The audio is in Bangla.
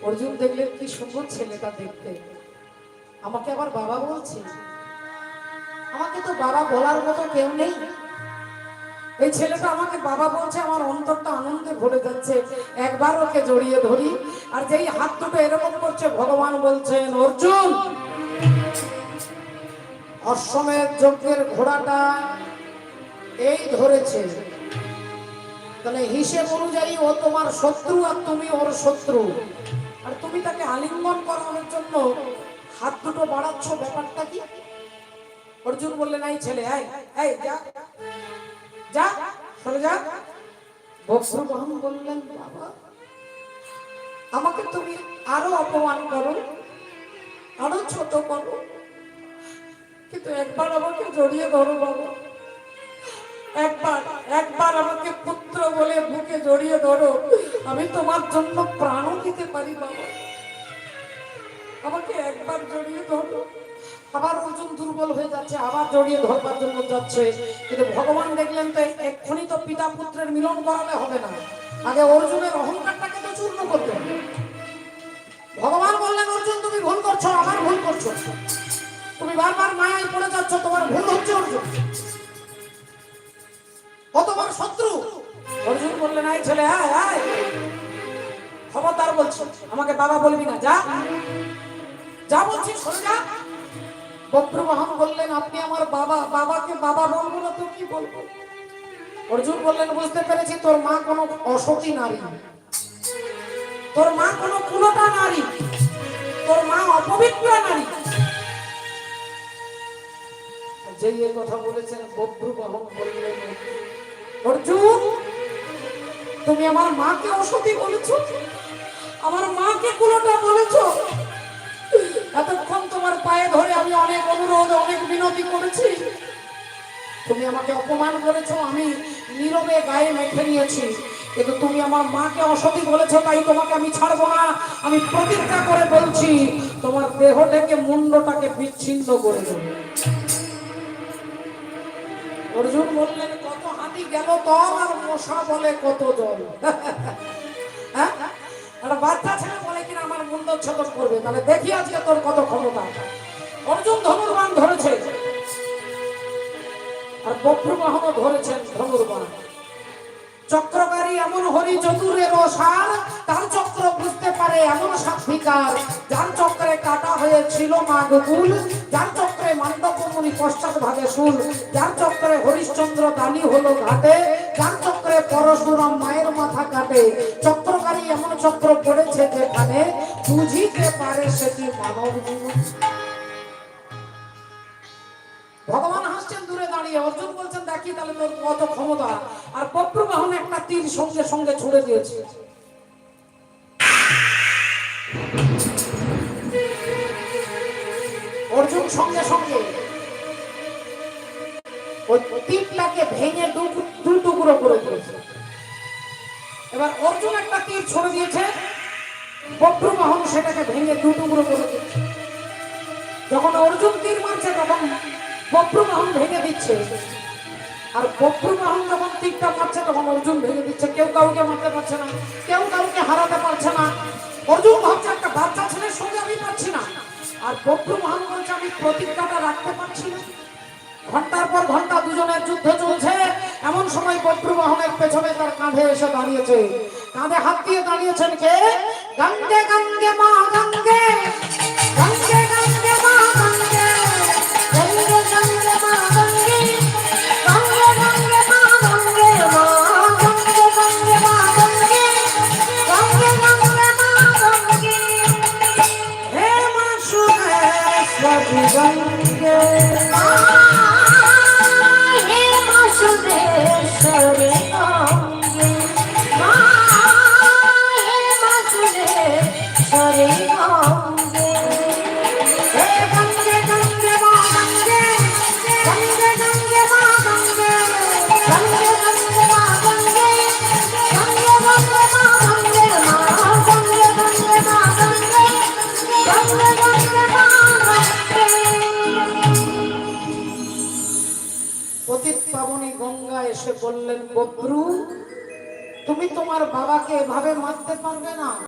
অর্জুন দেখলেন কি সুন্দর ছেলেটা দেখতে, আমাকে আবার বাবা বলছে। আমাকে তো বাবা বলার মতো কেউ নেই, এই ছেলেটা আমাকে বাবা বলছে, আমার অন্তরটা আনন্দে ভরে যাচ্ছে। একবার ওকে জড়িয়ে ধরি, আর যেই হাত দুটো এরকম করছে, ভগবান বলছেন অর্জুন, অশ্বমেধ যজ্ঞের ঘোড়াটা এই ধরেছে, তাহলে হিসেব অনুযায়ী ও তোমার শত্রু আর তুমি ওর শত্রু, আর তুমি তাকে আলিঙ্গন করানোর জন্য হাত দুটো বাড়াচ্ছ, ব্যাপারটা কি? অর্জুন বললেন এই ছেলে, এই যা যা, সরে যা। বজ্রবাহন বললেন বাবা, আমাকে তুমি আরো অপমান করো, আরো ছোট করো, কিন্তু একবার আমাকে জড়িয়ে ধরো বাবা, একবার একবার আমাকে পুত্র বলে বুকে জড়িয়ে ধরো, আমি তোমার জন্য প্রাণও দিতে পারি বাবা, আমাকে একবার জড়িয়ে ধরো। আবার অর্জুন দুর্বল হয়ে যাচ্ছে, আবার জড়িয়ে ধরবার জন্য যাচ্ছে, কিন্তু ভগবান দেখলেন তো এক্ষুনি তো পিতা পুত্রের মিলন করালে হবে না, আগে অর্জুনের অহংকারটাকে তো চূর্ণ করতে হবে। ভগবান বললেন অর্জুন তুমি ভুল করছো, আমার ভুল করছো, তুমি বারবার মায়ায় পড়ে যাচ্ছ, তোমার ভুল হচ্ছে অর্জুন, ও তোমার শত্রু। অর্জুন বললেন এই ছেলে, খবরদার বলছি, আমাকে বাবা বলবি না, যা যা বলছি সরে যা। বজ্রবাহন বললেন আপনি আমার বাবা, বাবাকে বাবা বলবো না তো কি বলবো? অর্জুন বললেন বুঝতে পেরেছি, তোর মা কোনো অসতী নারী, তোর মা কোনো কুলটা নারী, তোর মা অপবিত্র নারী। যেই এই কথা বলেছেন বজ্রবাহন বললেন অর্জুন, তুমি আমার মাকে অসতী বলেছো, আমার মাকে কুলটা বলেছো, এতক্ষণ তোমার পায়ে ধরে আমি অনেক অনুরোধ অনেক বিনতি করেছি, তুমি আমাকে অপমান করেছো, আমি নীরবে গায়ে মেখে নিয়েছি, কিন্তু তুমি আমার মাকে অসতী বলেছো, তাই তোমাকে আমি ছাড়বো না। আমি প্রতিজ্ঞা করে বলছি, তোমার দেহ থেকে মুন্ডটাকে বিচ্ছিন্ন করে দেবো। অর্জুন বললেন কত হাতি গেল তল, আর মশা বলে কত জল। হ্যাঁ, একটা বাচ্চা ছেলে বলে কিনা আমার মুন্ড ছেদন করবে, তাহলে দেখি আজকে তোর কত ক্ষমতা। অর্জুন ধনুর্বাণ ধরেছে, আর বজ্রবাহনও ধরেছেন ধনুর্বাণ। চক্রকারী এমন হরি চতুরের সার, তার চক্র বুঝতে পারে এমন সাক্ষিকার, যার চক্রে কাটা হয়েছিল মাগকুল, যার চক্রে মান্ডব মুনি পশ্চাৎ ভাগে শুল, যার চক্রে হরিশ্চন্দ্র দানি হলো ঘাটে, যার চক্রে পরশুরাম মায়ের মাথা কাটে। চক্রকারী এমন চক্র পড়েছে যেখানে, বুঝিতে পারে সেটি মানব জীবন। ভগবান হাসছেন দূরে দাঁড়িয়ে, অর্জুন বলছেন দেখি তাহলে তোর কত ক্ষমতা। আর বজ্রবাহন একটা তীর সঙ্গে সঙ্গে ছুড়ে দিয়েছে, অর্জুন সঙ্গে সঙ্গে ওই তীরটাকে ভেঙে দু টুকরো করে দিয়েছে। এবার অর্জুন একটা তীর ছুড়ে দিয়েছে, বজ্রবাহন সেটাকে ভেঙে দু টুকরো করে দিয়েছে। যখন অর্জুন তীর মারছে তখন বজ্রবাহন ভেঙে দিচ্ছে, আর বজ্রবাহন যখন তীরটা মারছে তখন অর্জুন ভেঙে দিচ্ছে। কেউ কাউকে মারতে পারছে না, কেউ কাউকে হারাতে পারছে না। অর্জুন ভাবছে একটা বাচ্চা ছেলের সঙ্গে আমি পারছি না, আর বজ্রবাহন বলছে আমি প্রতিজ্ঞাটা রাখতে পারছি না। ঘন্টার পর ঘন্টা দুজনের যুদ্ধ চলছে। এমন সময় বজ্রবাহনের পেছনে তার কাঁধে এসে দাঁড়িয়েছে, কাঁধে হাত দিয়ে দাঁড়িয়েছেন কে? গঙ্গে গঙ্গে মা গঙ্গে, গঙ্গে গঙ্গে মা গঙ্গে, গঙ্গে গঙ্গে মা গঙ্গে, গঙ্গে গঙ্গে মা গঙ্গে, মা গঙ্গে গঙ্গে মা গঙ্গে, গঙ্গে গঙ্গে মা গঙ্গে, হে মা সুরেশ্বরী গঙ্গে, হে মা সুরেশ্বরী গঙ্গে, মা হে মা সুরেশ্বরী গঙ্গে, হে গঙ্গে গঙ্গে মা গঙ্গে, গঙ্গে গঙ্গে মা গঙ্গে, গঙ্গে গঙ্গে মা গঙ্গে, গঙ্গে গঙ্গে মা গঙ্গে, মা গঙ্গে গঙ্গে মা গঙ্গে, গঙ্গে গঙ্গে মা গঙ্গে। পতিত পাবনী গঙ্গা এসে বললেন বজ্রু, তুমি তোমার বাবাকে এভাবে মারতে পারবে না।